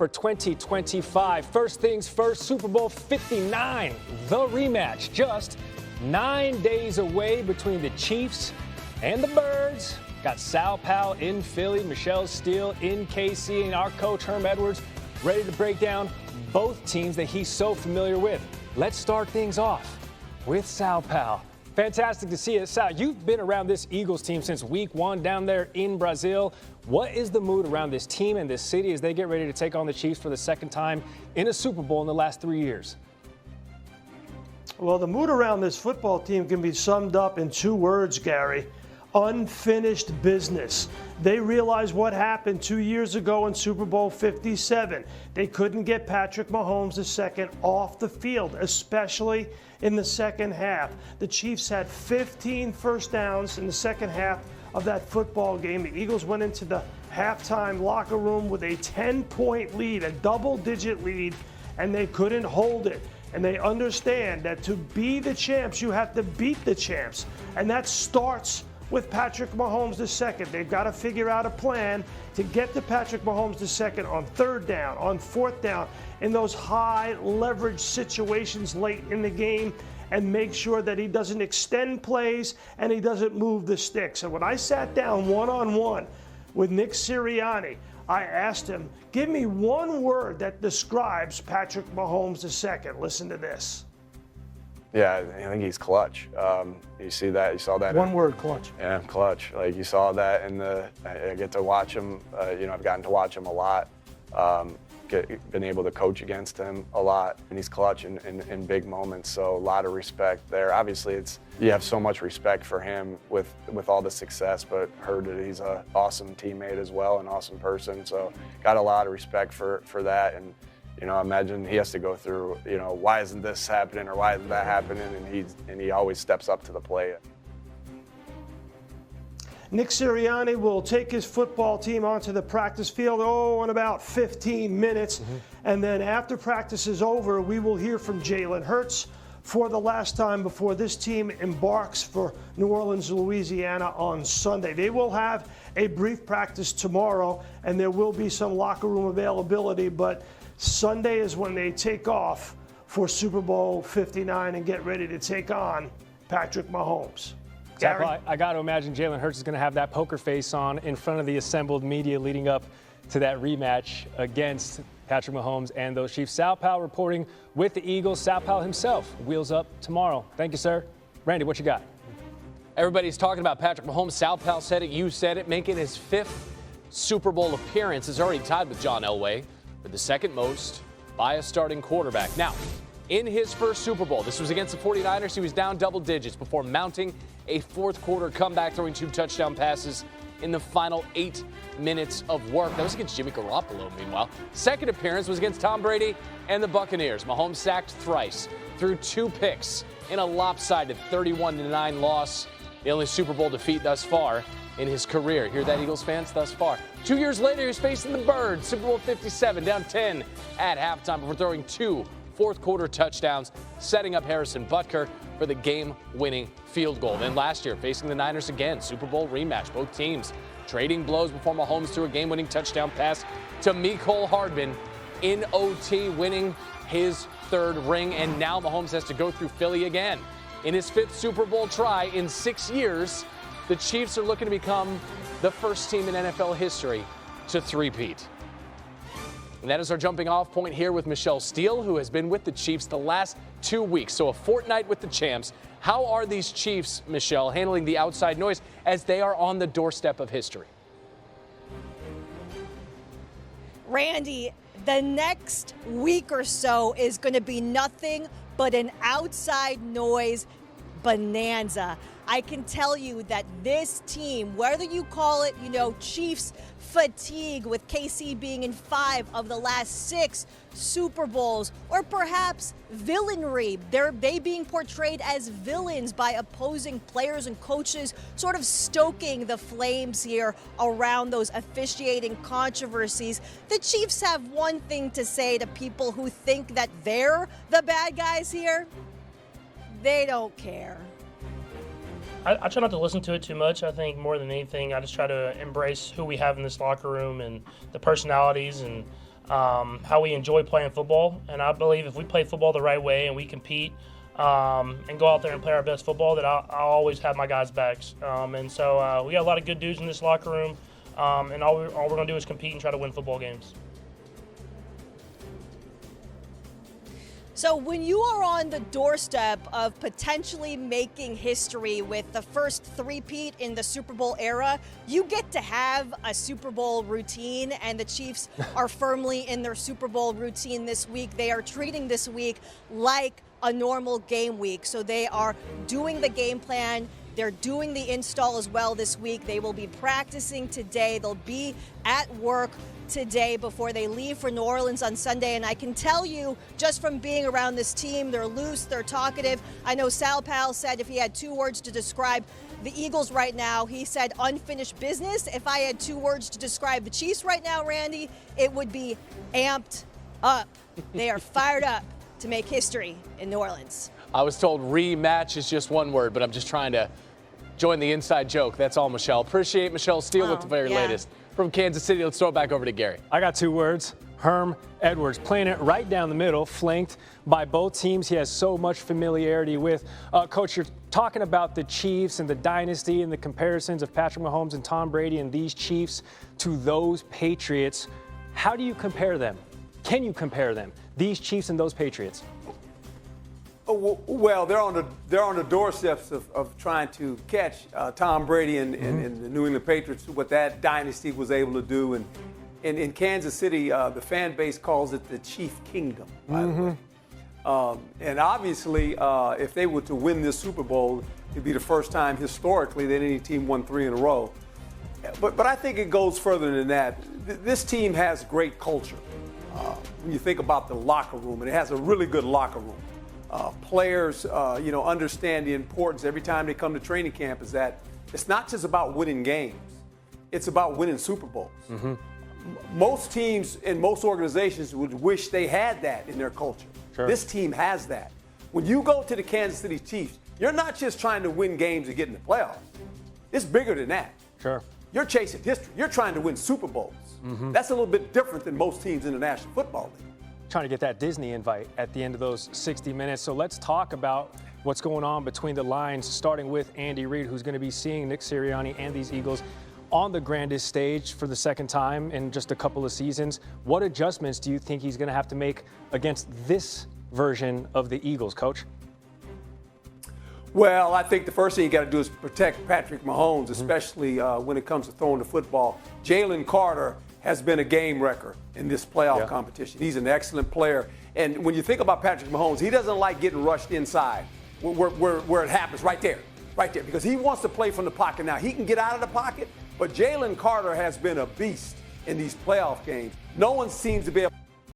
for 2025. First things first, Super Bowl 59, the rematch, just 9 days away between the Chiefs and the Birds. Got Sal Pal in Philly, Michelle Steele in KC, and our coach Herm Edwards ready to break down both teams that he's so familiar with. Let's start things off with Sal Pal. Fantastic to see you. Sal, you've been around this Eagles team since week 1 down there in Brazil. What is the mood around this team and this city as they get ready to take on the Chiefs for the second time in a Super Bowl in the last 3 years? Well, the mood around this football team can be summed up in 2 words, Gary. Unfinished business. They realized what happened 2 years ago in Super Bowl 57. They couldn't get Patrick Mahomes II off the field, especially in the second half. The Chiefs had 15 first downs in the second half of that football game. The Eagles went into the halftime locker room with a 10-point lead, a double-digit lead, and they couldn't hold it. And they understand that to be the champs, you have to beat the champs. And that starts with Patrick Mahomes II. They've got to figure out a plan to get to Patrick Mahomes II on 3rd down, on 4th down, in those high leverage situations late in the game, and make sure that he doesn't extend plays and he doesn't move the sticks. And when I sat down one-on-one with Nick Sirianni, I asked him, give me one word that describes Patrick Mahomes II. Listen to this. Yeah, I think he's clutch. You saw that. One word, clutch. Yeah, clutch. Like you saw that I get to watch him. I've gotten to watch him a lot. Been able to coach against him a lot, and he's clutch in big moments. So a lot of respect there. Obviously, you have so much respect for him with all the success, but heard that he's an awesome teammate as well, an awesome person. So got a lot of respect for that. And imagine he has to go through, why isn't this happening or why isn't that happening? And he always steps up to the plate. Nick Sirianni will take his football team onto the practice field, in about 15 minutes. And then after practice is over, we will hear from Jalen Hurts for the last time before this team embarks for New Orleans, Louisiana on Sunday. They will have a brief practice tomorrow, and there will be some locker room availability, but Sunday is when they take off for Super Bowl 59 and get ready to take on Patrick Mahomes. I got to imagine Jalen Hurts is going to have that poker face on in front of the assembled media leading up to that rematch against Patrick Mahomes and those Chiefs. Sal Pal reporting with the Eagles. Sal Pal himself wheels up tomorrow. Thank you, sir. Randy, what you got? Everybody's talking about Patrick Mahomes. Sal Pal said it. You said it. Making his 5th Super Bowl appearance. Is already tied with John Elway for the 2nd most by a starting quarterback. Now, in his first Super Bowl, this was against the 49ers. He was down double digits before mounting a 4th quarter comeback, throwing 2 touchdown passes in the final 8 minutes of work. That was against Jimmy Garoppolo, meanwhile. 2nd appearance was against Tom Brady and the Buccaneers. Mahomes sacked thrice, threw 2 picks in a lopsided 31-9 loss, the only Super Bowl defeat thus far in his career. Hear that, Eagles fans, thus far. 2 years later, he was facing the Birds, Super Bowl 57, down 10 at halftime before throwing 2 4th quarter touchdowns, setting up Harrison Butker for the game-winning field goal. Then last year, facing the Niners again, Super Bowl rematch. Both teams trading blows before Mahomes threw a game-winning touchdown pass to Mecole Hardman in OT, winning his 3rd ring. And now Mahomes has to go through Philly again. In his 5th Super Bowl try in 6 years, the Chiefs are looking to become the first team in NFL history to three-peat. And that is our jumping off point here with Michelle Steele, who has been with the Chiefs the last 2 weeks. So a fortnight with the champs. How are these Chiefs, Michelle, handling the outside noise as they are on the doorstep of history? Randy, the next week or so is going to be nothing but an outside noise bonanza. I can tell you that this team, whether you call it, Chiefs fatigue with KC being in 5 of the last 6 Super Bowls, or perhaps villainry, they being portrayed as villains by opposing players and coaches, sort of stoking the flames here around those officiating controversies. The Chiefs have one thing to say to people who think that they're the bad guys here. They don't care. I try not to listen to it too much. I think more than anything, I just try to embrace who we have in this locker room and the personalities. And how we enjoy playing football. And I believe if we play football the right way and we compete and go out there and play our best football, that I'll always have my guys' backs. And so we got a lot of good dudes in this locker room, and all we're going to do is compete and try to win football games. So when you are on the doorstep of potentially making history with the first three-peat in the Super Bowl era, you get to have a Super Bowl routine, and the Chiefs are firmly in their Super Bowl routine this week. They are treating this week like a normal game week. So they are doing the game plan. They're doing the install as well this week. They will be practicing today. They'll be at work today before they leave for New Orleans on Sunday. And I can tell you, just from being around this team, they're loose, they're talkative. I know Sal Powell said if he had 2 words to describe the Eagles right now, he said unfinished business. If I had 2 words to describe the Chiefs right now, Randy, it would be amped up. They are fired up to make history in New Orleans. I was told rematch is just 1 word, but I'm just trying to join the inside joke. That's all, Michelle. Appreciate Michelle Steele with the very latest. From Kansas City, let's throw it back over to Gary. I got 2 words. Herm Edwards, playing it right down the middle, flanked by both teams he has so much familiarity with. Coach, you're talking about the Chiefs and the dynasty and the comparisons of Patrick Mahomes and Tom Brady and these Chiefs to those Patriots. How do you compare them? Can you compare them, these Chiefs and those Patriots? Well, they're on the doorsteps of trying to catch Tom Brady and the New England Patriots, what that dynasty was able to do. And in Kansas City, the fan base calls it the Chief Kingdom, by the way. And obviously, if they were to win this Super Bowl, it'd be the first time historically that any team won 3 in a row. But I think it goes further than that. This team has great culture. When you think about the locker room, and it has a really good locker room. Players, understand the importance every time they come to training camp is that it's not just about winning games. It's about winning Super Bowls. Most teams and most organizations would wish they had that in their culture. Sure. This team has that. When you go to the Kansas City Chiefs, you're not just trying to win games and get in the playoffs. It's bigger than that. Sure. You're chasing history. You're trying to win Super Bowls. That's a little bit different than most teams in the National Football League. Trying to get that Disney invite at the end of those 60 minutes. So let's talk about what's going on between the lines, starting with Andy Reid, who's going to be seeing Nick Sirianni and these Eagles on the grandest stage for the second time in just a couple of seasons. What adjustments do you think he's going to have to make against this version of the Eagles, Coach? Well, I think the first thing you got to do is protect Patrick Mahomes, especially when it comes to throwing the football. Jalen Carter has been a game wrecker in this playoff competition. He's an excellent player. And when you think about Patrick Mahomes, he doesn't like getting rushed inside where it happens right there, because he wants to play from the pocket. Now, he can get out of the pocket, but Jalen Carter has been a beast in these playoff games. No one seems to be able